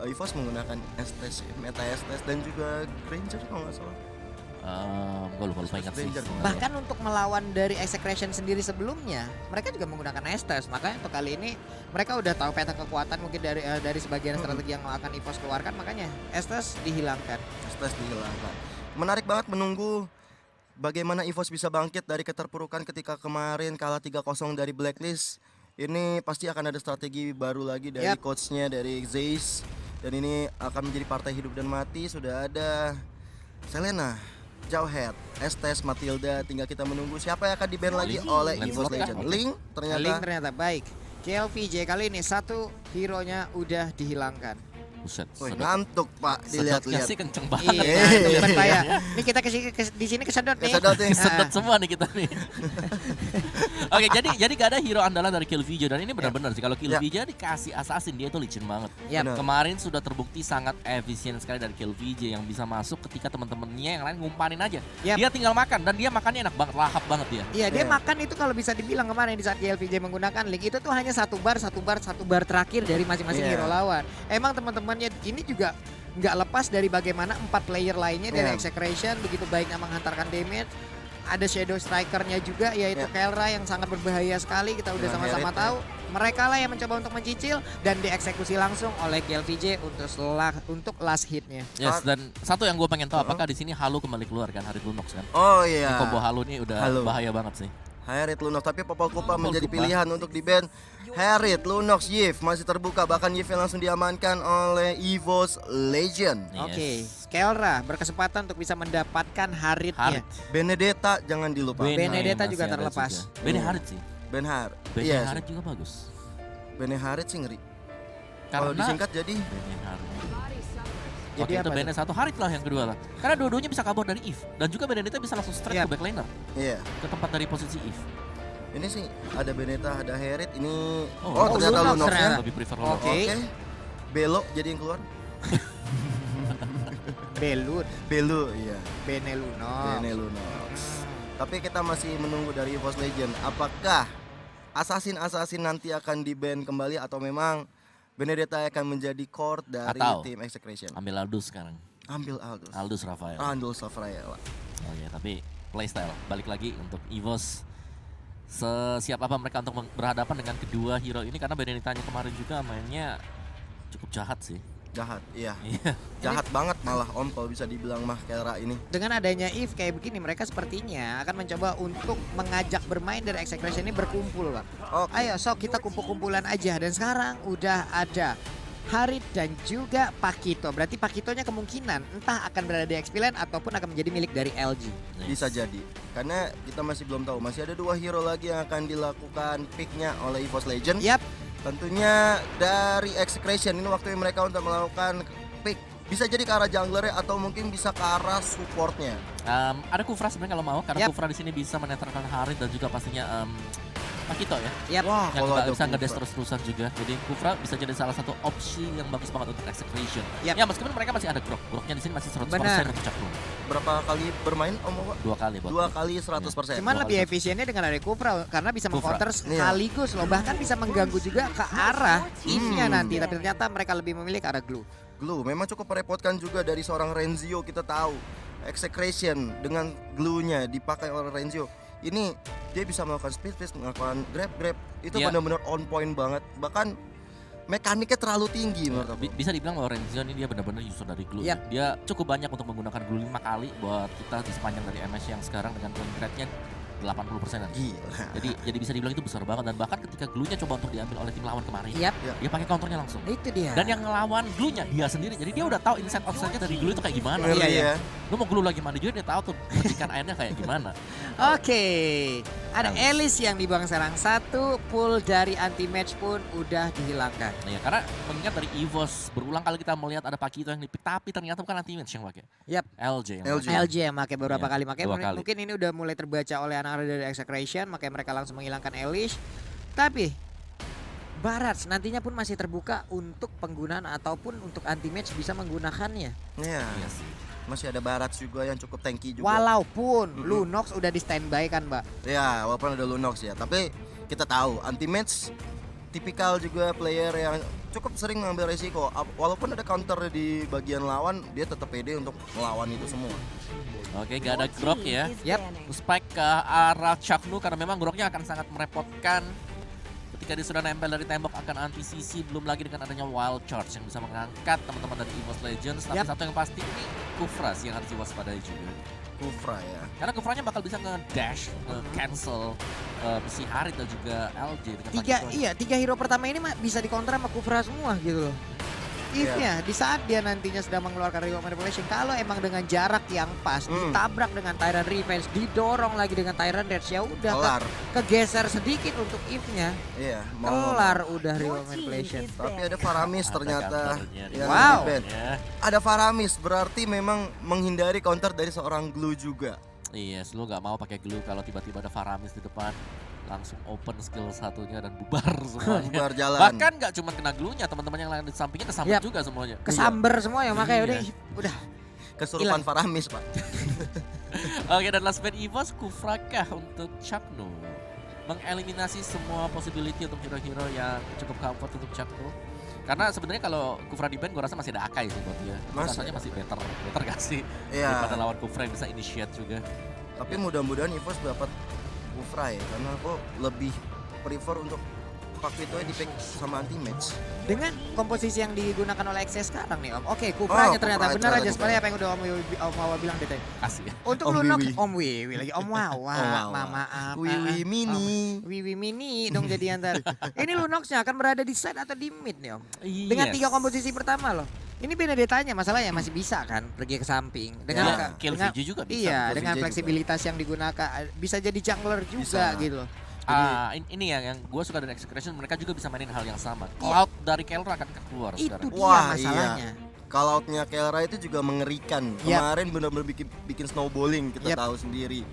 EVOS menggunakan Estes, meta Estes dan juga Granger kalau nggak salah. Gue lupa ingat sih. Granger. Bahkan untuk melawan dari Execration sendiri sebelumnya, mereka juga menggunakan Estes. Makanya untuk kali ini mereka udah tahu peta kekuatan mungkin dari sebagian strategi yang akan EVOS keluarkan, makanya Estes dihilangkan. Estes dihilangkan. Menarik banget menunggu bagaimana EVOS bisa bangkit dari keterpurukan ketika kemarin kalah 3-0 dari Blacklist. Ini pasti akan ada strategi baru lagi dari coachnya, dari Zeiss. Dan ini akan menjadi partai hidup dan mati. Sudah ada Selena, Jawhead, Estes, Matilda. Tinggal kita menunggu siapa yang akan di-ban lagi oleh EVOS Legend. Link ternyata baik. KLVJ kali ini satu hero-nya udah dihilangkan. Buset. Ngantuk Pak, Sedotnya dilihat-lihat. sih kenceng banget. Iya, bukan Pak ya. Ini kita di sini kesedot nih. Kesedot nih. Sedot semua nih kita nih. Oke, jadi gak ada hero andalan dari Killvija dan ini benar-benar sih kalau Killvija dikasih assassin dia itu licin banget. Yap. Kemarin sudah terbukti sangat efisien sekali dari Killvija yang bisa masuk ketika teman-temannya yang lain ngumpanin aja. Yap. Dia tinggal makan dan dia makannya enak banget, lahap banget dia. Iya, dia makan itu kalau bisa dibilang kemarin di saat KLVJ menggunakan link itu tuh hanya satu bar terakhir dari masing-masing hero lawan. Emang teman-temannya ini juga nggak lepas dari bagaimana 4 player lainnya dari Execration begitu baiknya menghantarkan damage. Ada Shadow Striker-nya juga yaitu Kelra yang sangat berbahaya sekali, kita udah sama-sama tahu. Mereka lah yang mencoba untuk mencicil dan dieksekusi langsung oleh KLVJ untuk last hit-nya. Yes, dan satu yang gue pengen tahu apakah di sini Halo kembali keluar kan, Harit Lunox kan? Oh iya. Ini combo Halo ini udah bahaya banget sih. Harit Lunox, tapi Popol Kupa menjadi pilihan untuk di-ban. Harit, Lunox, Yif masih terbuka, bahkan Yif langsung diamankan oleh EVOS Legend. Oke, Kelra berkesempatan untuk bisa mendapatkan Haritnya. Benedetta jangan dilupa. Benedetta juga terlepas. Bene Harit sih. Benhar. Bene Harit juga bagus. Bene Harit sih ngeri. Kalau Karena disingkat jadi Bene Harit. Jadi Oke, itu Bene satu, Harit lah yang kedua lah. Karena dua-duanya bisa kabur dari Eve dan juga Benedetta bisa langsung straight ke backliner. Iya. Ke tempat dari posisi Eve. Ini sih ada Benedetta, ada Harit, ini Lunox ternyata Lunox ya. Lebih prefer Lunox. Oke. Belo jadi yang keluar. Belu, iya. Bene Lunox. Tapi kita masih menunggu dari EVOS Legend. Apakah assassin nanti akan di-ban kembali atau memang Benedetta akan menjadi core dari tim Execration? Ambil Aldous sekarang. Ambil Aldous. Aldous Rafael. Rafael. Tapi playstyle balik lagi untuk EVOS. Sesiap apa mereka untuk berhadapan dengan kedua hero ini karena Benedettanya kemarin juga mainnya cukup jahat sih. Jahat, iya. Jahat banget malah Om kalau bisa dibilang mah Kelra ini. Dengan adanya Eve kayak begini, mereka sepertinya akan mencoba untuk mengajak bermain dari Execration ini berkumpul, Pak. Ayo sok kita kumpul-kumpulan aja. Dan sekarang udah ada Harit dan juga Pakito. Berarti Pakitonya kemungkinan entah akan berada di XP-Lane ataupun akan menjadi milik dari LG. Bisa jadi. Karena kita masih belum tahu. Masih ada 2 hero lagi yang akan dilakukan picknya oleh EVOS Legend. Yap. Tentunya dari Execration ini waktunya mereka untuk melakukan pick. Bisa jadi ke arah jungler atau mungkin bisa ke arah supportnya. Ada Kufra sebenarnya kalau mau karena Kufra di sini bisa menetralkan Harit dan juga pastinya Pakito ya. Yap. Wah, yang kalau bisa ngedes terus-terusan juga. Jadi Kufra bisa jadi salah satu opsi yang bagus banget untuk Execution. Yap. Ya meskipun mereka masih ada Grok. Groknya di sini masih 100% untuk Cakrung. Berapa kali bermain Om Owa? 2 kali buat 2 kali 100%. Cuman lebih efisiennya dengan ada Kufra karena bisa meng-counter sekaligus loh. Bahkan bisa mengganggu juga ke arah Eve-nya nanti. Tapi ternyata mereka lebih memilih ke arah Glue. Glue memang cukup merepotkan juga dari seorang Renzio, kita tahu. Execration dengan glue-nya dipakai oleh Renzio. Ini dia bisa melakukan speed fist, melakukan grab. Itu benar-benar on point banget. Bahkan mekaniknya terlalu tinggi menurut aku. Bisa dibilang bahwa Renzo ini dia benar-benar user dari glue. Dia cukup banyak untuk menggunakan glue 5 kali buat kita di sepanjang dari MS yang sekarang dengan point rate-nya 80%. Gila. Jadi bisa dibilang itu besar banget dan bahkan ketika glue-nya coba untuk diambil oleh tim lawan kemarin, dia pakai counternya langsung. Itu dia. Dan yang ngelawan glue-nya dia sendiri. Jadi dia udah tahu inside outside-nya dari glue itu kayak gimana. Iya. Lu mau glue lagi mana juga dia tahu tuh petikan airnya kayak gimana. Oke. Ada Elis yang dibuang serang satu, pool dari anti match pun udah dihilangkan. Iya, karena mengingat dari EVOS berulang kali kita melihat ada Pakito yang dipick tapi ternyata bukan anti match yang pakai. Yap. LJ yang pakai beberapa kali. Makanya mungkin ini udah mulai terbaca oleh anak-anak dari Execration, makanya mereka langsung menghilangkan Elis. Tapi Barats nantinya pun masih terbuka untuk penggunaan ataupun untuk anti match bisa menggunakannya. Iya sih. Masih ada Barats juga yang cukup tanky juga. Walaupun Lunox udah di standby kan, Mbak. Ya, walaupun ada Lunox ya, tapi kita tahu anti match tipikal juga player yang cukup sering mengambil resiko. Walaupun ada counter di bagian lawan, dia tetap pede untuk melawan itu semua. Oke, gak ada grok ya. Yap. Spike ke arah Chaknu karena memang groknya akan sangat merepotkan. Ketika dia sudah nempel dari tembok akan anti-CC, belum lagi dengan adanya wild charge yang bisa mengangkat teman-teman dari EVOS Legends. Tapi Yap. satu yang pasti ini Kufra sih yang harus diwaspadai juga. Kufra ya. Karena Kufranya bakal bisa nge-dash, nge-cancel si Harit dan juga LJ dengan Tiga hero pertama ini bisa dikontra sama Kufra semua gitu loh. If-nya di saat dia nantinya sedang mengeluarkan Real Manipulation, kalau emang dengan jarak yang pas, ditabrak dengan Tyrant Revenge, didorong lagi dengan Tyrant Dash, ya udah Kelar. kegeser sedikit untuk if-nya. Iya, Kelar udah Real Manipulation. Tapi ada Faramis ternyata counternya di yang Wow. di-ban. Ya. Ada Faramis berarti memang menghindari counter dari seorang Glue juga. Iya, lu gak mau pakai glue kalau tiba-tiba ada Faramis di depan. Langsung open skill satunya dan bubar semuanya. Bubar jalan. Bahkan gak cuma kena glue-nya, teman-teman yang lain di sampingnya kesambet Yap. juga semuanya. Kesamber semua ya, makanya Iya. udah Kesurupan hilang. Faramis, Pak. Oke, dan last ban EVOS Kufra kah untuk Chaknu? Mengeliminasi semua possibility untuk hero-hero yang cukup comfort untuk Chaknu. Karena sebenarnya kalau Kufra di ban gue rasa masih ada Akai sih buat dia. Masih Rasanya masih better gak sih? Iya. Daripada lawan Kufra yang bisa initiate juga. Tapi mudah-mudahan EVOS dapat Kufra ya, karena aku lebih prefer untuk Pakito di pick sama anti match. Dengan komposisi yang digunakan oleh XS sekarang nih Om. Oke, Kupranya ternyata Kufra benar ternyata aja Kufra. sekali apa yang udah Om Wawa bilang deh. Kasih ya. Untuk Om Lunox, Wiwi. Om Wiwi lagi, Om Wawa, Om Wawa. maaf. Wiwi Mini. Wiwi Mini dong jadi antar. Ini Lunoxnya akan berada di side atau di mid nih Om. Dengan Yes. 3 komposisi pertama loh. Ini Benedettanya masalahnya masih bisa kan pergi ke samping. Dengan Ya, Kill dengan- VG juga bisa. Iya, Kill dengan VJ juga. fleksibilitas yang digunakan bisa jadi jungler juga Bisa. gitu loh. Ini yang gue suka dari Execution, mereka juga bisa mainin hal yang sama. Cloud dari Kelra akan keluar Itu sekarang. dia Wah, masalahnya. Call-out-nya Kelra itu juga mengerikan. Yap. Kemarin benar-benar bikin snowballing, kita Yap. tahu sendiri.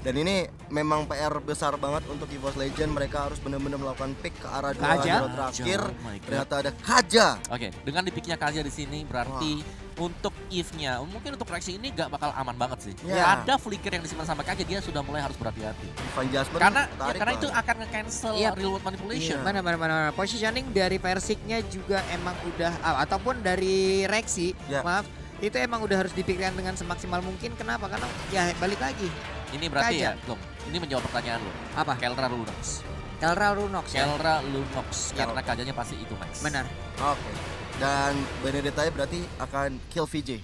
Dan ini memang PR besar banget untuk EVOS Legend. Mereka harus benar-benar melakukan pick ke arah dua Kaja. hero terakhir. Oh my God. Ternyata ada Kaja. Oke, dengan dipiknya Kaja di sini berarti untuk if-nya mungkin untuk reaksi ini gak bakal aman banget sih. Ya. Ada flicker yang disimpan sama Kaja, dia sudah mulai harus berhati-hati. Van Jasper Karena tarik karena itu banget. akan nge-cancel Iya. real world manipulation. Iya. Mana. Positioning dari Persiknya juga emang udah ataupun dari Rexy, Ya. maaf, itu emang udah harus dipikirkan dengan semaksimal mungkin. Kenapa? Karena ya balik lagi. Ini berarti Kaja. ya, Gom, ini menjawab pertanyaan lo. Apa? Kelra Lunox. Kelra Lunox ya. Kelra Lunox Iya. karena Kajanya pasti itu max. Benar. Oke. Dan Benedetta berarti akan kill VJ.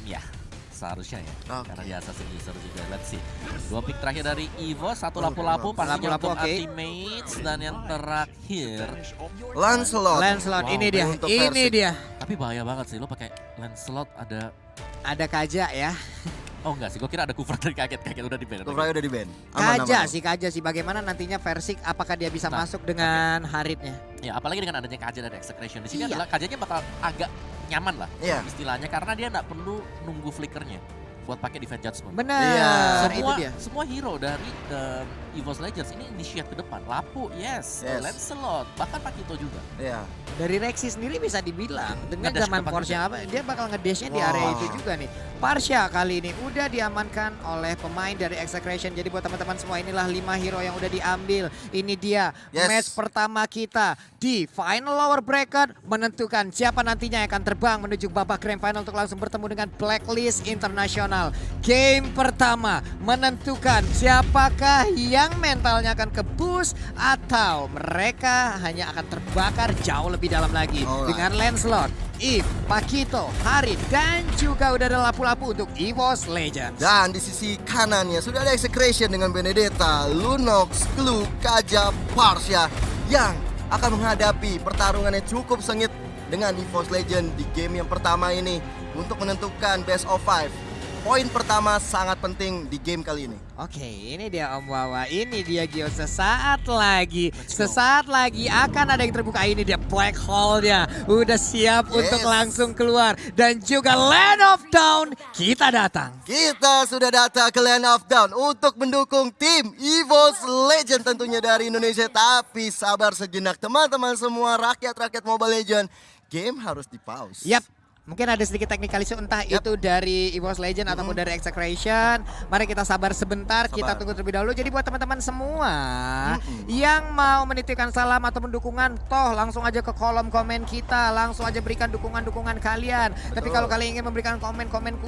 Ya, seharusnya ya. Oke. Karena dia assassin user juga. Let's see. 2 pick terakhir dari Evo, 1 lapu-lapu pastinya Lapu-lapu, untuk oke. ultimates, dan yang terakhir. Lancelot. Lancelot Wow, ini dia. untuk Ini Persik. dia. Tapi bahaya banget sih lo pakai Lancelot Ada Kaja ya. Oh enggak sih, gue kira ada Kufra dari kaget udah di ban. Kufra udah di ban. Kaja sih. Bagaimana nantinya Persik apakah dia bisa Nah, masuk dengan Haritnya? Ya apalagi dengan adanya Kaja dari Execration di sini Iya. adalah Kajanya bakal agak nyaman lah Iya. istilahnya karena dia nggak perlu nunggu flickernya buat pakai Defense Judgment. Benar, Iya. itu dia. Semua hero dari EVOS Legends ini initiate ke depan. Lapu, yes. Yes. Lancelot, bahkan Pakito juga. Iya. Dari Rexy sendiri bisa dibilang dengan Ngedash zaman ke depan Porsche juga. apa dia bakal ngedashnya di Wah. area itu juga nih. Parsha kali ini udah diamankan oleh pemain dari Execration. Jadi buat teman-teman semua inilah 5 hero yang udah diambil. Ini dia Yes. match pertama kita di Final Lower Bracket menentukan siapa nantinya yang akan terbang menuju babak Grand Final untuk langsung bertemu dengan Blacklist International. Game pertama menentukan siapakah yang mentalnya akan ke boost atau mereka hanya akan terbakar jauh lebih dalam lagi. Alright. Dengan Lancelot, Eve, Pakito, Harit, dan juga udah ada lapu-lapu untuk EVOS Legends. Dan di sisi kanannya sudah ada Execration dengan Benedetta, Lunox, Glue, Kaja, Parsha yang akan menghadapi pertarungan yang cukup sengit dengan EVOS Legend di game yang pertama ini untuk menentukan best of 5. Poin pertama sangat penting di game kali ini. Oke, ini dia Om Wawa, ini dia Gio. Sesaat lagi go. akan ada yang terbuka. Ini dia Black Hole-nya. Udah siap untuk langsung keluar. Dan juga Land of Dawn, kita datang. Kita sudah datang ke Land of Dawn untuk mendukung tim EVOS Legend tentunya dari Indonesia. Tapi sabar sejenak teman-teman semua, rakyat-rakyat Mobile Legend. Game harus di-pause. Yap, Mungkin ada sedikit technical issue, entah itu dari EVOS Legend ataupun dari Execration. Mari kita sabar sebentar, kita tunggu terlebih dahulu. Jadi buat teman-teman semua yang mau menitipkan salam ataupun dukungan, toh langsung aja ke kolom komen kita, langsung aja berikan dukungan-dukungan kalian. Tapi kalau kalian ingin memberikan komen-komen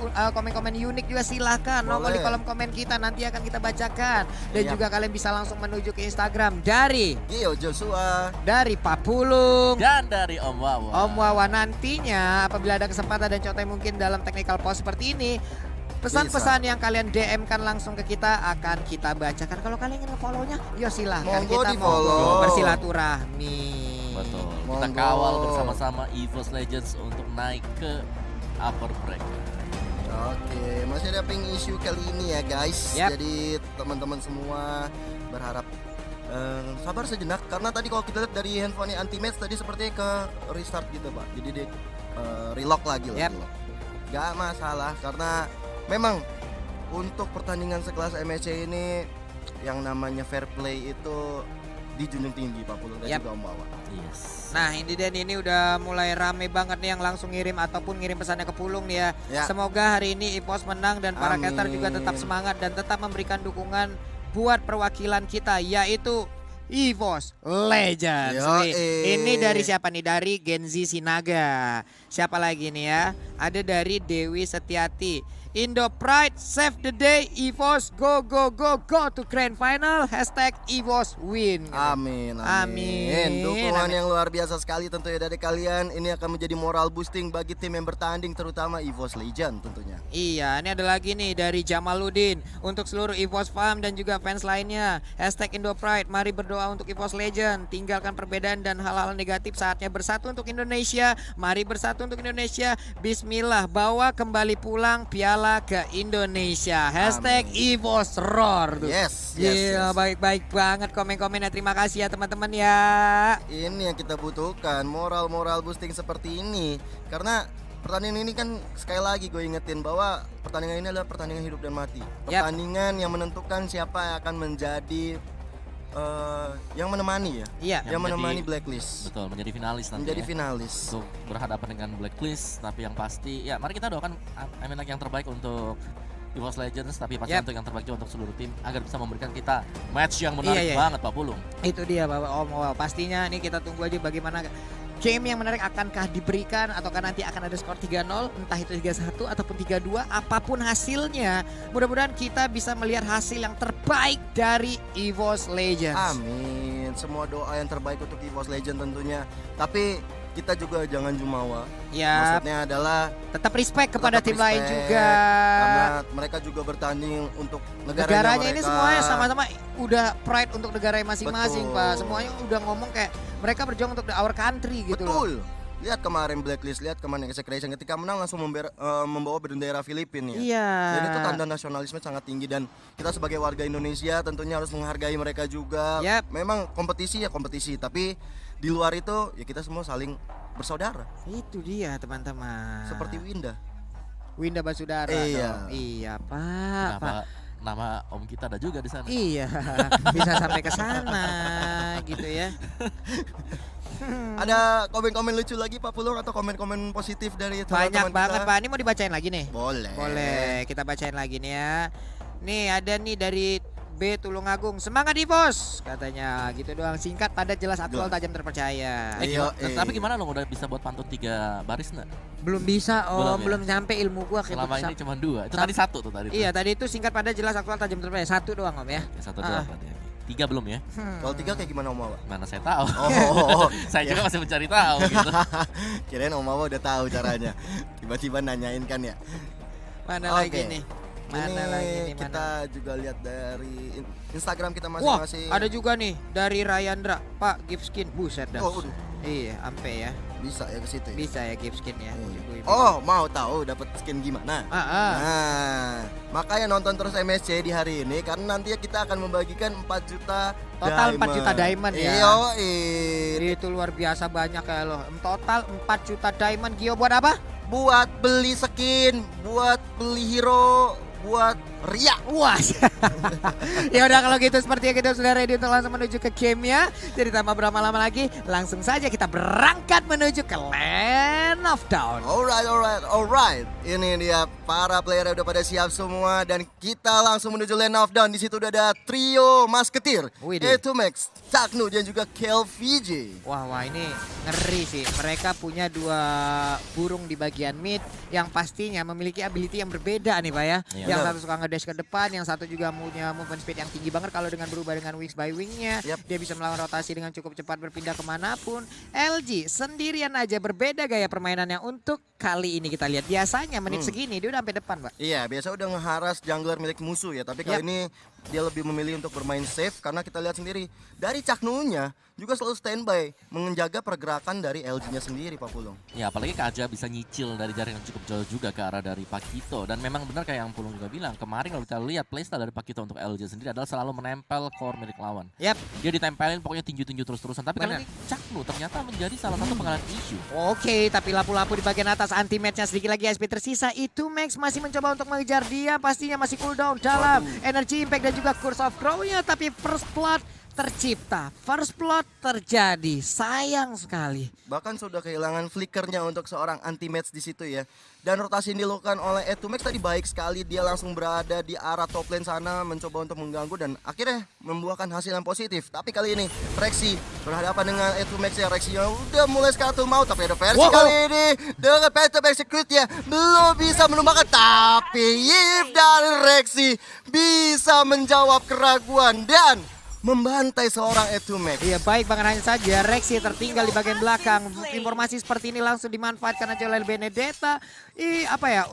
unik juga silahkan nongol di kolom komen kita, nanti akan kita bacakan. Dan juga kalian bisa langsung menuju ke Instagram dari Gio Joshua, dari Pak Pulung, Dan dari Om Wawa. Om Wawa. Nantinya apabila ada kesempatan dan contohnya mungkin dalam technical pause seperti ini, pesan-pesan yang kalian DM-kan langsung ke kita akan kita bacakan. Kalau kalian ingin follow-nya, yo silahkan, Monggo kita di-follow. mau bersilaturahmi. Betul. Kita Monggo. kawal bersama-sama EVOS Legends untuk naik ke upper bracket. Oke, masih ada ping issue kali ini ya guys. Yap. Jadi teman-teman semua berharap sabar sejenak karena tadi kalau kita lihat dari handphonenya anti-match tadi sepertinya ke restart gitu Pak. Jadi dia relock lagi lah. Yap. relock. Gak masalah karena memang untuk pertandingan sekelas MSC ini yang namanya fair play itu dijunjung tinggi Pak Pulung dan Yap. juga Om Wawa. Yes. Nah ini dan ini udah mulai rame banget nih yang langsung ngirim ataupun ngirim pesannya ke Pulung nih ya. Ya. Semoga hari ini EVOS menang dan para Amin. caster juga tetap semangat dan tetap memberikan dukungan buat perwakilan kita, yaitu EVOS Legends. Yoi. Ini dari siapa nih? Dari Genzi Sinaga. Siapa lagi nih ya? Ada dari Dewi Setiati. Indo Pride save the day, EVOS go go go go to grand final, #EVOS win. Amin, Amin. Dukungan Amin. yang luar biasa sekali tentunya dari kalian. Ini akan menjadi moral boosting bagi tim yang bertanding, terutama EVOS Legend tentunya. Iya, ini ada lagi nih dari Jamaluddin. Untuk seluruh EVOS fam dan juga fans lainnya, #IndoPride, mari berdoa untuk EVOS Legend. Tinggalkan perbedaan dan hal-hal negatif, saatnya bersatu untuk Indonesia. Mari bersatu untuk Indonesia. Bismillah, bawa kembali pulang piala ke Indonesia. #EVOS Roar. Tuh. Yes, Gila, yes. baik-baik banget komen-komennya. Terima kasih ya teman-teman ya. Ini yang kita butuhkan, moral boosting seperti ini. Karena pertandingan ini kan sekali lagi gue ingetin bahwa pertandingan ini adalah pertandingan hidup dan mati. Pertandingan yang menentukan siapa yang akan menjadi yang menemani ya. Iya. Yang menemani menjadi- Blacklist. Betul, menjadi finalis nanti. Menjadi ya. finalis. Untuk berhadapan dengan Blacklist, tapi yang pasti ya mari kita doakan yang terbaik untuk EVOS Legends, tapi pasti Yap. untuk yang terbaik juga untuk seluruh tim agar bisa memberikan kita match yang menarik Iya. banget Pak Pulung. Itu dia Bapak Om. Wow, pastinya nih kita tunggu aja bagaimana game yang menarik akankah diberikan ataukah nanti akan ada skor 3-0, entah itu 3-1 ataupun 3-2, apapun hasilnya. Mudah-mudahan kita bisa melihat hasil yang terbaik dari EVOS Legends. Amin. Semua doa yang terbaik untuk EVOS Legend tentunya. Tapi kita juga jangan jumawa. Ya, Maksudnya adalah tetap respect kepada tetap tim lain respect, juga. karena mereka juga bertanding untuk Negaranya negaranya ini mereka. semuanya sama-sama udah pride untuk negaranya masing-masing, Betul. Pak. Semuanya udah ngomong kayak mereka berjuang untuk our country gitu loh. Betul. Lihat kemarin Blacklist, lihat kemarin Execration ketika menang langsung membawa bendera Filipina ya. Iya. Dan itu tanda nasionalisme sangat tinggi dan kita sebagai warga Indonesia tentunya harus menghargai mereka juga. Yap. Memang kompetisi ya kompetisi, tapi di luar itu ya kita semua saling bersaudara. Itu dia teman-teman. Seperti Winda. Winda Basudara. Iya. dong. Iya, Pak. Kenapa nama Om kita ada juga di sana? Iya, bisa sampai ke sana gitu ya. Ada komen-komen lucu lagi Pak Pulung atau komen-komen positif dari Banyak teman-teman banget, kita? Pak. Ini mau dibacain lagi nih? Boleh. Boleh, kita bacain lagi nih ya. Nih ada nih dari B Tulungagung. Semangat EVOS katanya. Gitu doang, singkat, padat, jelas, aktual, Jelas. tajam, terpercaya. Iya. Tapi gimana lo udah bisa buat pantun 3 baris nggak? Belum bisa, Om. Belum ya? Belum sampai ilmu gua kayak Selama begitu. ini cuma 2. Itu Sam- tadi 1 tuh tadi. Iya, tadi itu singkat, padat, jelas, aktual, tajam, terpercaya. 1 doang, Om ya. Ya, 1 Ah. doang tadi. 3 belum ya? Kalau 3 kayak gimana Om Wawa? Mana saya tahu. Oh, Saya juga masih mencari tahu gitu. kirain Om Wawa udah tahu caranya. Tiba-tiba nanyain kan ya. Mana Oke. lagi nih? Mana Ini lagi nih? kita Mana? juga lihat dari Instagram kita Wah, masing-masing. ada juga nih dari Rayandra, Pak gift skin, buset dah. Oh, udah. Iya, ampe ya. Bisa ya ke situ ya. Bisa ya gift skin ya. Ibu-ibu. Oh, mau tahu dapat skin gimana? Ah. Nah, makanya nonton terus MSC di hari ini karena nanti kita akan membagikan 4 juta Total 4 juta diamond ya. Iya, Itu luar biasa banyak ya loh. Total 4 juta diamond. Gio buat apa? buat beli skin, buat beli hero, buat Ria. Wah. Ya udah kalau gitu sepertinya kita sudah ready untuk langsung menuju ke game ya. Jadi tanpa berlama-lama lagi, langsung saja kita berangkat menuju ke LAN knockdown. Alright. Ini dia para player udah pada siap semua dan kita langsung menuju lane of down. Di situ udah ada trio masketir, Widih. Etomax, Chaknu dan juga KLVJ. Wah ini ngeri sih. Mereka punya dua burung di bagian mid yang pastinya memiliki ability yang berbeda nih Pak ya. Iya. Yang Benar. satu suka ngedash ke depan, yang satu juga punya movement speed yang tinggi banget kalau dengan berubah dengan wings by wingnya. Yap. Dia bisa melawan rotasi dengan cukup cepat berpindah kemanapun. LG sendirian aja berbeda gaya permainannya untuk kali ini kita lihat. Biasanya menit segini dia udah sampai depan Pak. Iya, biasa udah ngeharas jungler milik musuh ya, tapi kali Yap. ini dia lebih memilih untuk bermain safe karena kita lihat sendiri dari Chaknu-nya juga selalu standby menjaga pergerakan dari LG-nya sendiri Pak Pulung. Ya apalagi Kaja bisa nyicil dari jarak yang cukup jauh juga ke arah dari Pakito. Dan memang benar kayak yang Pulung juga bilang, kemarin kalau kita lihat playstyle dari Pakito untuk LJ sendiri adalah selalu menempel core milik lawan. Yap. Dia ditempelin pokoknya tinju-tinju terus-terusan. Tapi kali Benar. ini Chaknu ternyata menjadi salah satu pengalihan isu. Oke, tapi lapu-lapu di bagian atas anti match-nya sedikit lagi SP tersisa. Itu Max masih mencoba untuk mengejar dia, pastinya masih cooldown dalam energy impact dan juga curse of crow-nya, tapi first blood tercipta. First blood terjadi. Sayang sekali. Bahkan sudah kehilangan flickernya untuk seorang anti-match di situ ya. Dan rotasi yang dilakukan oleh Etomax tadi baik sekali. Dia langsung berada di arah top lane sana mencoba untuk mengganggu dan akhirnya membuahkan hasil yang positif. Tapi kali ini Rexy berhadapan dengan Etomax ya. Rexy yang udah mulai sekatul mau, tapi ada versi kali ini dengan Phantom Execute ya belum bisa menumbangkan. Tapi Yves dan Rexy bisa menjawab keraguan dan membantai seorang Etomax. Iya baik Bang, hanya saja Rexy tertinggal di bagian belakang. Informasi seperti ini langsung dimanfaatkan aja oleh Benedetta.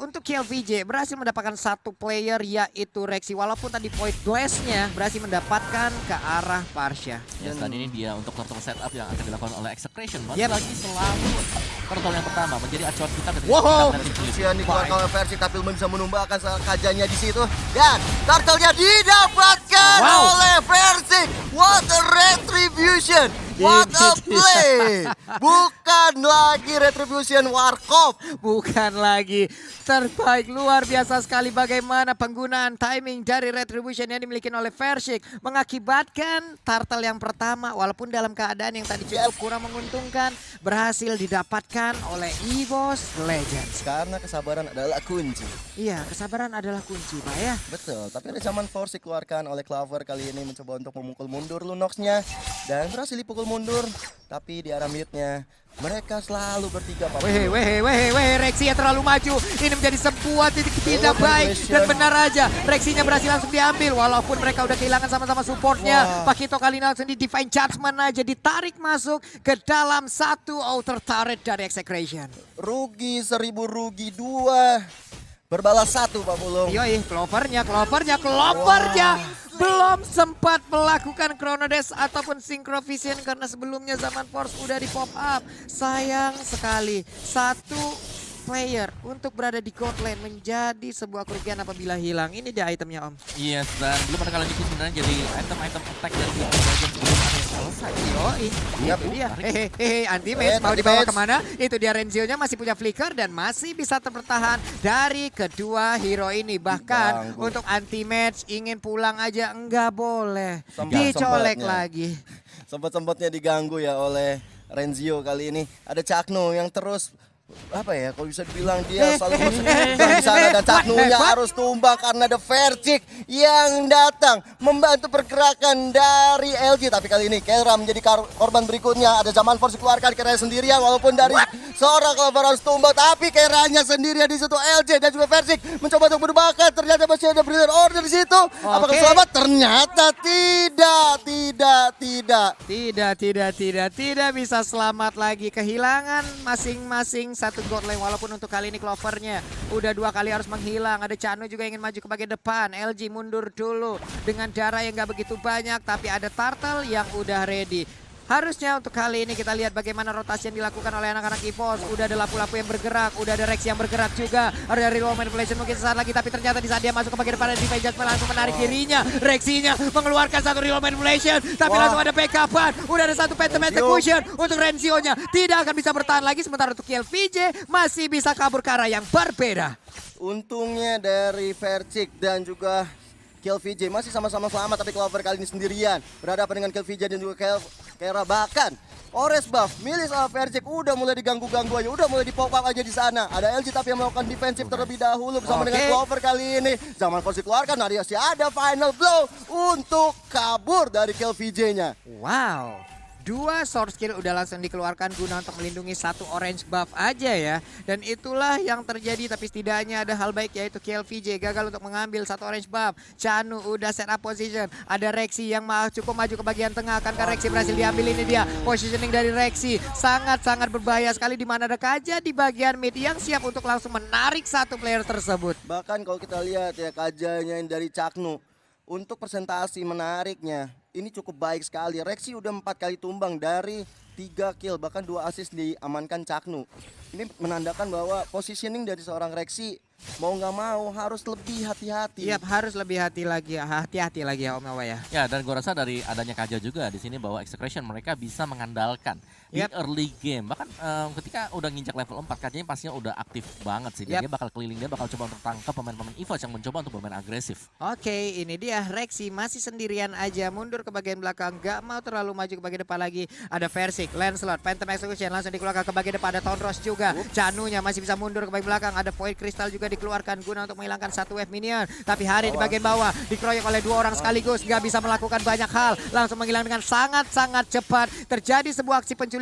Untuk KLVJ berhasil mendapatkan satu player yaitu Rexy. Walaupun tadi point blast-nya berhasil mendapatkan ke arah Parsha. Ya, dan ini dia untuk turtle setup yang akan dilakukan oleh Execration. Yep. Lagi selalu turtle yang pertama menjadi acuan kita ketika Wow. kita melihat split. Yang dikeluarkan oleh versi tapi belum bisa menumbangkan kajanya di situ dan turtle-nya didapatkan Wow. oleh versi. What a retribution! What a Ini dia. play! Bukan lagi retribution Warkop. Bukan lagi. Terbaik, luar biasa sekali bagaimana penggunaan timing dari Retribution yang dimiliki oleh Versik mengakibatkan turtle yang pertama walaupun dalam keadaan yang tadi cukup kurang menguntungkan berhasil didapatkan oleh EVOS Legends. Karena kesabaran adalah kunci. Iya, kesabaran adalah kunci Pak ya. Betul, tapi ada zaman force dikeluarkan oleh Clover kali ini mencoba untuk memukul mundur Lunox-nya dan berhasil dipukul mundur. Tapi di arah mid-nya mereka selalu bertiga Pak. Weh, Rexy yang terlalu maju. Ini menjadi sebuah titik tidak baik. Dan benar aja, Rexy-nya berhasil langsung diambil. Walaupun mereka udah kehilangan sama-sama supportnya. Pakito kali ini langsung di Divine Judgment aja. Ditarik masuk ke dalam satu outer turret dari Execration. Rugi 1000, rugi 2. Berbalas 1 Pak Pulung. Yoi, Clovernya. Belum sempat melakukan Chrono Dash ataupun Synchro Vision karena sebelumnya Zaman Force udah di pop up. Sayang sekali. Satu player untuk berada di gold lane menjadi sebuah kerugian apabila hilang. Ini dia itemnya Om. Yes, dan belum ada kali ini sebenarnya jadi item-item attack dari League of Legends belum ada yang selesai. Yoi, Yap. itu dia. Anti-match mau Anti-match. dibawa kemana? Itu dia Renzio-nya masih punya flicker dan masih bisa bertahan dari kedua hero ini. Bahkan Diganggu. untuk anti-match ingin pulang aja enggak boleh. Sempat-sempatnya. Dicolek lagi. Sempat-sempatnya diganggu ya oleh Renzio kali ini. Ada Chaknu yang terus kalau bisa dibilang dia selalu di sana dan Chaknu-nya harus tumbang karena ada Vercik yang datang membantu pergerakan dari LG. Tapi kali ini Kera menjadi korban berikutnya. Ada Zaman Force dikeluarkan Kera sendirian walaupun dari seorang Clover harus tumbang, tapi Keranya sendirian di situ. LG dan juga Vercik mencoba untuk berbakat. Ternyata masih ada Breeder Order di situ. Apakah selamat? Ternyata tidak. Tidak bisa selamat lagi. Kehilangan masing-masing satu god lane. Walaupun untuk kali ini Clovernya udah 2 kali harus menghilang. Ada Chanu juga ingin maju ke bagian depan. LG mundur dulu dengan darah yang gak begitu banyak, tapi ada Turtle yang udah ready. Harusnya untuk kali ini kita lihat bagaimana rotasi yang dilakukan oleh anak-anak EVOS. Udah ada lapu-lapu yang bergerak, udah ada Rex yang bergerak juga. Ada real manipulation mungkin sesaat lagi, tapi ternyata di saat dia masuk ke bagian depan, Divine Judgment langsung menarik dirinya. Rexinya mengeluarkan satu real manipulation, tapi langsung ada backupan. Udah ada satu Phantom Execution untuk Renzio-nya. Tidak akan bisa bertahan lagi, sementara untuk KLVJ masih bisa kabur ke arah yang berbeda. Untungnya dari Vercik dan juga KLVJ masih sama-sama selamat, tapi Clover kali ini sendirian berhadapan dengan KLVJ dan juga Kera bahkan Ores buff, milih sama Verzik udah mulai diganggu-ganggu aja, udah mulai di-pop up aja di sana. Ada LG tapi yang melakukan defensif terlebih dahulu bersama dengan Clover kali ini. Zaman Force dikeluarkan, masih ada final blow untuk kabur dari kill VJ-nya. Wow. 2 sword skill udah langsung dikeluarkan guna untuk melindungi 1 orange buff aja ya. Dan itulah yang terjadi, tapi setidaknya ada hal baik yaitu KLVJ gagal untuk mengambil 1 orange buff. Chanu udah set up position. Ada Rexy yang cukup maju ke bagian tengah. Akankah Rexy berhasil diambil? Ini dia positioning dari Rexy. Sangat-sangat berbahaya sekali di mana ada Kaja di bagian mid yang siap untuk langsung menarik 1 player tersebut. Bahkan kalau kita lihat ya Kajanya yang dari Chaknu, untuk presentasi menariknya ini cukup baik sekali. Rexy udah 4 kali tumbang dari 3 kill, bahkan 2 assist diamankan Chaknu. Ini menandakan bahwa positioning dari seorang Rexy mau nggak mau harus lebih hati-hati. Yap, harus lebih hati-hati lagi ya Om Ewa ya. Ya, dan gue rasa dari adanya Kaja juga di sini bahwa Execration mereka bisa mengandalkan di early game. Bahkan ketika udah nginjak level 4, Kajanya pastinya udah aktif banget sih. Dia bakal keliling, dia bakal coba untuk tangkap pemain-pemain EVOS yang mencoba untuk bermain agresif. Oke, ini dia Rexy masih sendirian aja, mundur ke bagian belakang, nggak mau terlalu maju ke bagian depan lagi. Ada Versik, Lancelot, Phantom Execution langsung dikeluarkan ke bagian depan. Ada Tonros juga, Chanunya masih bisa mundur ke bagian belakang. Ada Void Crystal juga dikeluarkan guna untuk menghilangkan 1 wave minion. Tapi Hari di bagian bawah dikeroyok oleh 2 orang sekaligus, nggak bisa melakukan banyak hal. Langsung menghilang dengan sangat-sangat cepat. Terjadi sebuah aksi penculikan.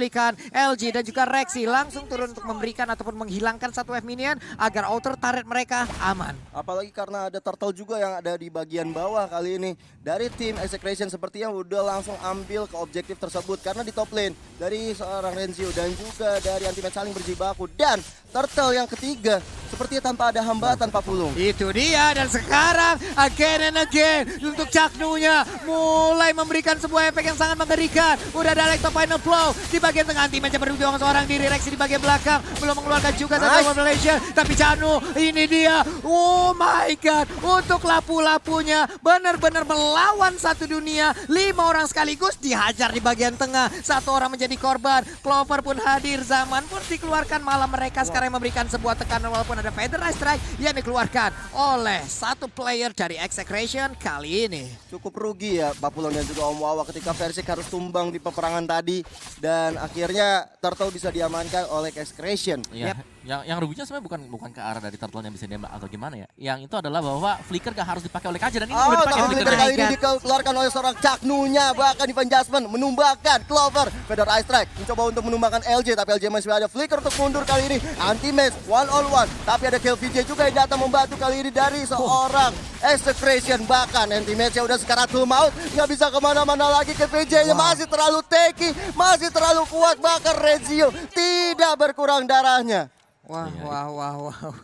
LG dan juga Rexy langsung turun untuk memberikan ataupun menghilangkan 1 wave minion agar outer turret mereka aman. Apalagi karena ada turtle juga yang ada di bagian bawah kali ini. Dari tim Execration sepertinya udah langsung ambil ke objektif tersebut. Karena di top lane dari seorang Renzio dan juga dari Antimat saling berjibaku. Dan turtle yang ketiga sepertinya tanpa ada hambatan Pak Pulung. Itu dia, dan sekarang again and again untuk Chaknunya mulai memberikan sebuah efek yang sangat mengerikan. Udah ada Electro Final Blow di bagian tengah, Anti-Match berjuang seorang diri. Rexy di bagian belakang belum mengeluarkan juga satu Revelation, tapi Chanu ini dia, oh my god, untuk lapu-lapunya benar-benar melawan satu dunia. 5 orang sekaligus dihajar di bagian tengah, 1 orang menjadi korban. Clover pun hadir, Zaman pun dikeluarkan, malah mereka sekarang memberikan sebuah tekanan walaupun ada Federal Strike yang dikeluarkan oleh 1 player dari Execration kali ini. Cukup rugi ya Pak Pulung dan juga Om Wawa ketika Versik harus tumbang di peperangan tadi. Dan akhirnya Turtle bisa diamankan oleh Execration. Iya. Yang ruginya sebenarnya bukan ke arah dari turtle-nya bisa diambil atau gimana ya. Yang itu adalah bahwa flicker gak harus dipakai oleh Kaja dan ini udah dipakai tapi flicker kali ini dikeluarkan oleh seorang Chaknunya. Bahkan di Adjustment menumbangkan Clover. Federal Ice Strike mencoba untuk menumbangkan LJ, tapi LJ masih ada flicker untuk mundur kali ini. Anti-Match 1-on-1, tapi ada KLVJ juga yang datang membantu kali ini dari seorang Execration. Bahkan Anti-Match-nya udah sekaratul maut, nggak bisa kemana-mana lagi. KLVJ-nya masih terlalu tanky, masih terlalu kuat. Bahkan Renzio tidak berkurang darahnya. Wah.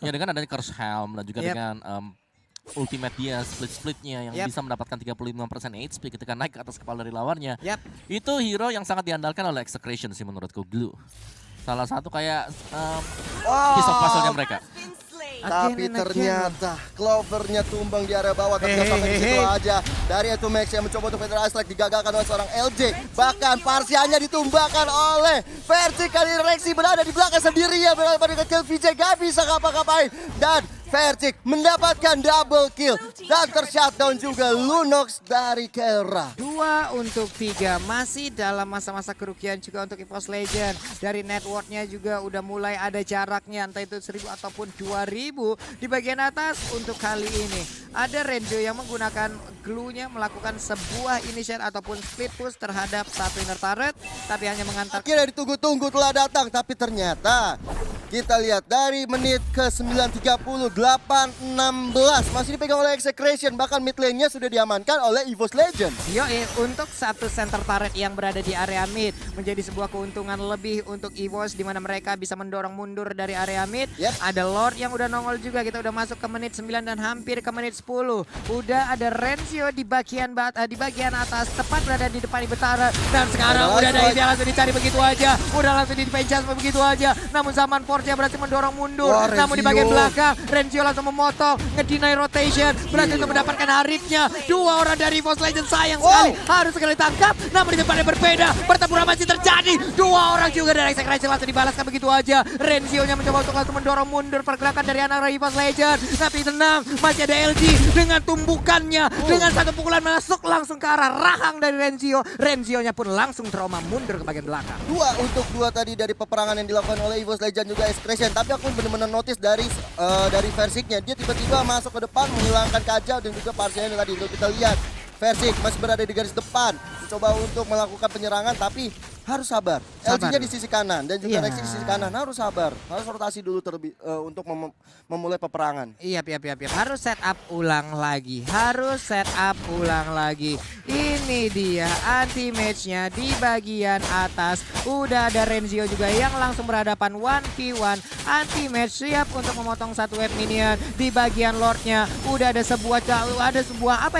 Ya dengan adanya Curse Helm dan juga dengan ultimate dia, split-splitnya yang bisa mendapatkan 35% HP ketika naik ke atas kepala dari lawannya. Itu hero yang sangat diandalkan oleh Execration sih menurutku. Glue. Salah satu kayak piece of puzzle-nya mereka. Tapi ternyata Clovernya tumbang di area bawah. Tapi sampai di situ aja. Dari itu Max yang mencoba untuk Federal Strike digagalkan oleh seorang LJ. Bahkan Parsianya ditumbangkan oleh Versi. Kali Rexy berada di belakang sendirian pada kill VJ, gak bisa ngapa-ngapain. Dan Vertik mendapatkan double kill dan tershutdown juga Lunox dari Kera. 2 untuk 3 masih dalam masa-masa kerugian juga untuk EVOS Legend. Dari networknya juga udah mulai ada jaraknya, entah itu 1000 ataupun 2000 di bagian atas. Untuk kali ini ada Renzo yang menggunakan glue-nya melakukan sebuah initiate ataupun split push terhadap 1 inner turret, tapi hanya mengantar. Akhirnya ditunggu-tunggu telah datang, tapi ternyata kita lihat dari menit ke 9.30, 8.16 masih dipegang oleh Execration. Bahkan mid lane-nya sudah diamankan oleh EVOS Legend. Untuk 1 center turret yang berada di area mid menjadi sebuah keuntungan lebih untuk EVOS, di mana mereka bisa mendorong mundur dari area mid. Ada Lord yang udah nongol juga, kita udah masuk ke menit 9 dan hampir ke menit 10. Udah ada Renzio di bagian atas, tepat berada di depan Ibetara. Dan sekarang udah ada yang langsung dicari begitu aja, udah langsung di defense begitu aja. Namun Zaman Force Lordnya berhasil mendorong mundur. Wah, Namun di Renzio. bagian belakang, Renzio langsung memotong, ngedinai rotation, berhasil untuk mendapatkan haritnya. Dua orang dari EVOS Legends sayang sekali, harus segera ditangkap. Namun di depannya berbeda, pertempuran masih terjadi. Dua orang juga dari Execration langsung dibalaskan begitu aja. Renzio-nya mencoba untuk langsung mendorong mundur pergerakan dari anak EVOS Legends. Tapi tenang, masih ada LG dengan tumbukannya. Dengan satu pukulan masuk langsung ke arah rahang dari Renzio. Renzio-nya pun langsung trauma mundur ke bagian belakang. 2 tadi dari peperangan yang dilakukan oleh EVOS Legends juga Expression. Tapi aku benar-benar notice dari Versiknya, dia tiba-tiba masuk ke depan menghilangkan Kaja dan juga Parsianya tadi. Untuk kita lihat Versik masih berada di garis depan, mencoba untuk melakukan penyerangan tapi harus sabar. LG-nya di sisi kanan dan juga Rexy di sisi kanan, harus sabar. Harus rotasi dulu terlebih untuk memulai peperangan. Iya. Harus set up ulang lagi. Ini dia anti-match-nya di bagian atas. Udah ada Renzio juga yang langsung berhadapan 1v1. Anti-match siap untuk memotong satu wave minion. Di bagian Lord-nya udah ada sebuah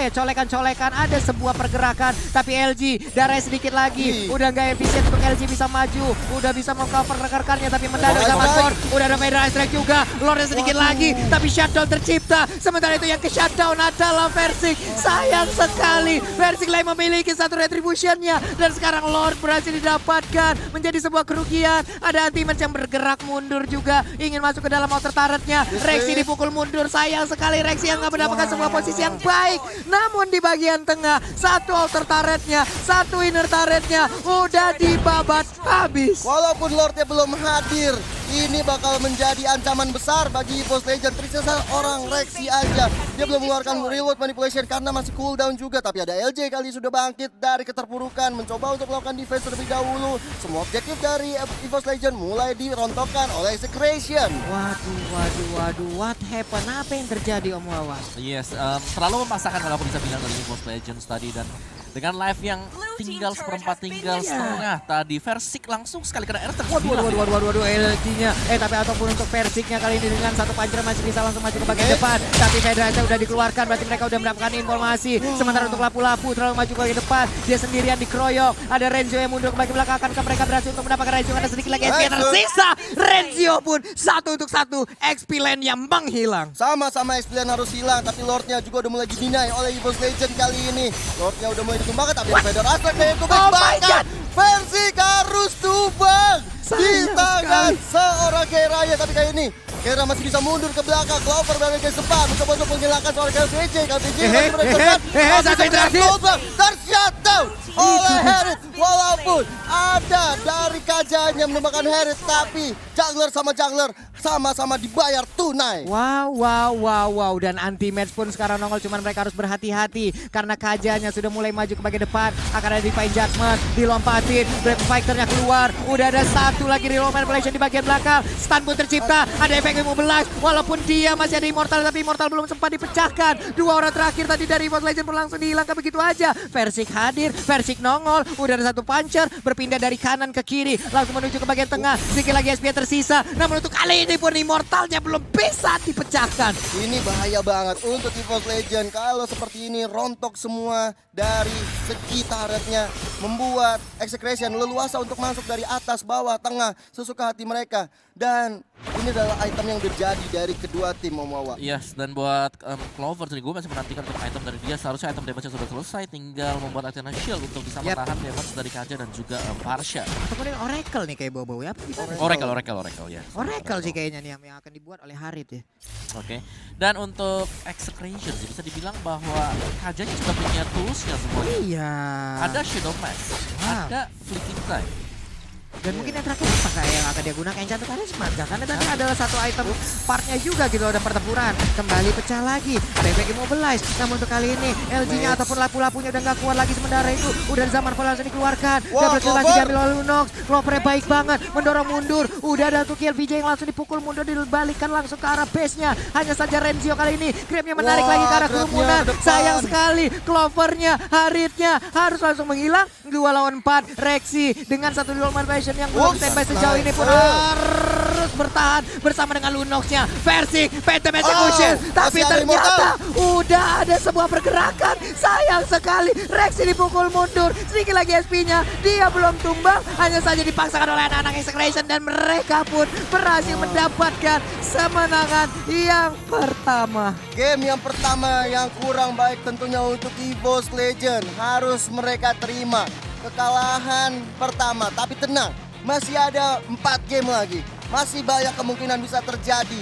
colekan-colekan, ada sebuah pergerakan. Tapi LG darahnya sedikit lagi. Udah nggak efisien untuk LG bisa maju. Udah bisa meng-cover rekan-rekannya tapi mendadak zaman Lord. Udah ada Federal Strike juga. Lordnya sedikit lagi tapi shutdown tercipta. Sementara itu yang ke shutdown adalah Versik. Sayang sekali. Versik lain memiliki satu retributionnya. Dan sekarang Lord berhasil didapatkan. Menjadi sebuah kerugian. Ada Anti-Match yang bergerak mundur juga. Ingin masuk ke dalam outer turretnya. Rexy dipukul mundur. Sayang sekali Rexy yang gak mendapatkan sebuah posisi yang baik. Namun di bagian tengah. Satu outer turretnya. Satu inner turretnya. Udah dibabat habis. Walaupun Lordnya belum hadir, ini bakal menjadi ancaman besar bagi EVOS Legends. Tersisa orang Rexy aja. Dia belum mengeluarkan reload manipulation karena masih cooldown juga. Tapi ada LJ kali sudah bangkit dari keterpurukan, mencoba untuk melakukan defense terlebih dahulu. Semua objektif dari EVOS Legends mulai dirontokkan oleh Execration. Waduh, what happened? Apa yang terjadi Om Wawan? Yes, terlalu memaksakan kalau aku bisa bilang dari EVOS Legends tadi. Dan dengan live yang tinggal seperempat, tinggal setengah tadi, Versik langsung sekali kena error tersembilan. Waduh, LG-nya. Tapi ataupun untuk Versiknya kali ini dengan satu puncher masih bisa langsung maju ke bagian depan. Tapi Federasi udah dikeluarkan, berarti mereka udah mendapatkan informasi. Sementara untuk Lapu-Lapu terlalu maju ke bagian depan. Dia sendirian dikeroyok. Ada Renzio yang mundur ke bagian belakang. Akankah mereka berhasil untuk mendapatkan Renzio? Ada sedikit lagi XP yang tersisa. Renzio pun 1-1. XP lane-nya menghilang. Sama-sama Explain harus hilang, tapi Lordnya juga udah mulai didinai oleh EVOS Legends kali ini. Lordnya udah mulai ditumbangkan, tapi Federal Aspect yang tumbang. Bahkan Versik harus tumbang di tangan seorang Geraya. Tapi kali ini Kera masih bisa mundur ke belakang. Clover berada di depan, mencoba untuk menghilangkan seorang KVJ. KVJ masih berdekat, satu yang terakhir. tershutdown oleh Harith. Walaupun ada dari Kajanya menembakkan Harith, tapi jungler sama jungler sama-sama dibayar tunai. Wow. Dan Anti-Match pun sekarang nongol, cuman mereka harus berhati-hati karena Kajanya sudah mulai maju ke bagian depan. Akan ada Divine Judgment, dilompatin, Brave Fighter-nya keluar. Udah ada satu lagi reload manipulation di bagian belakang. Stun pun tercipta, ada efek immobilize. Walaupun dia masih ada Immortal, tapi Immortal belum sempat dipecahkan. Dua orang terakhir tadi dari EVOS Legends pun langsung dihilangkan begitu aja. Versik hadir, Versik nongol. Udah ada satu puncher, berpindah dari kanan ke kiri, langsung menuju ke bagian tengah. Sedikit lagi SP tersisa, namun untuk kali ini pun Immortalnya belum bisa dipecahkan. Ini bahaya banget untuk EVOS Legends. Kalau seperti ini rontok semua dari segi turretnya, membuat Execration leluasa untuk masuk dari atas, bawah, tengah, sesuka hati mereka. Dan ini adalah item yang terjadi dari kedua tim, Om Wawa. Yes, dan buat Clover sendiri gue masih menantikan untuk item dari dia. Seharusnya item damage-nya sudah selesai, tinggal membuat Athena Shield untuk bisa menahan damage dari Kaja dan juga Parsha. Atau kemudian Oracle nih kayak bau-bau ya. Oracle ya. Oracle sih kayaknya nih yang akan dibuat oleh Harith ya. Oke. Dan untuk Execration sih bisa dibilang bahwa Kajanya sudah punya toolsnya semuanya. Iya. Ada Shadow Mask, ada Fleeting Time. Dan mungkin yang terakhir apakah yang akan dia gunakan? Enchant Charisma, karena tadi adalah satu item partnya juga gitu. Ada pertempuran, kembali pecah lagi, ada efek immobilize. Namun untuk kali ini LG-nya ataupun Lapu-Lapunya udah gak kuat lagi. Sementara itu udah zaman langsung dikeluarkan. Double kill masih diambil oleh Lunox. Clovernya baik banget, mendorong mundur. Udah ada tuh kill VJ yang langsung dipukul mundur, dibalikkan langsung ke arah base-nya. Hanya saja Renzio kali ini grabnya menarik lagi ke arah kerumunan. Sayang sekali Clovernya, Harithnya harus langsung menghilang. 2 lawan 4, Rexy dengan satu dual manipulation Legend yang belum Ups, standby sejauh ini pun harus bertahan bersama dengan Lunox-nya versi Phantom Execution. Tapi masih ada ternyata udah ada sebuah pergerakan. Sayang sekali Rexy dipukul mundur. Sedikit lagi SP-nya, dia belum tumbang, hanya saja dipaksakan oleh anak-anak Execration dan mereka pun berhasil mendapatkan kemenangan yang pertama. Game yang pertama yang kurang baik tentunya untuk EVOS Legend. Harus mereka terima kekalahan pertama. Tapi tenang, masih ada 4 game lagi. Masih banyak kemungkinan bisa terjadi.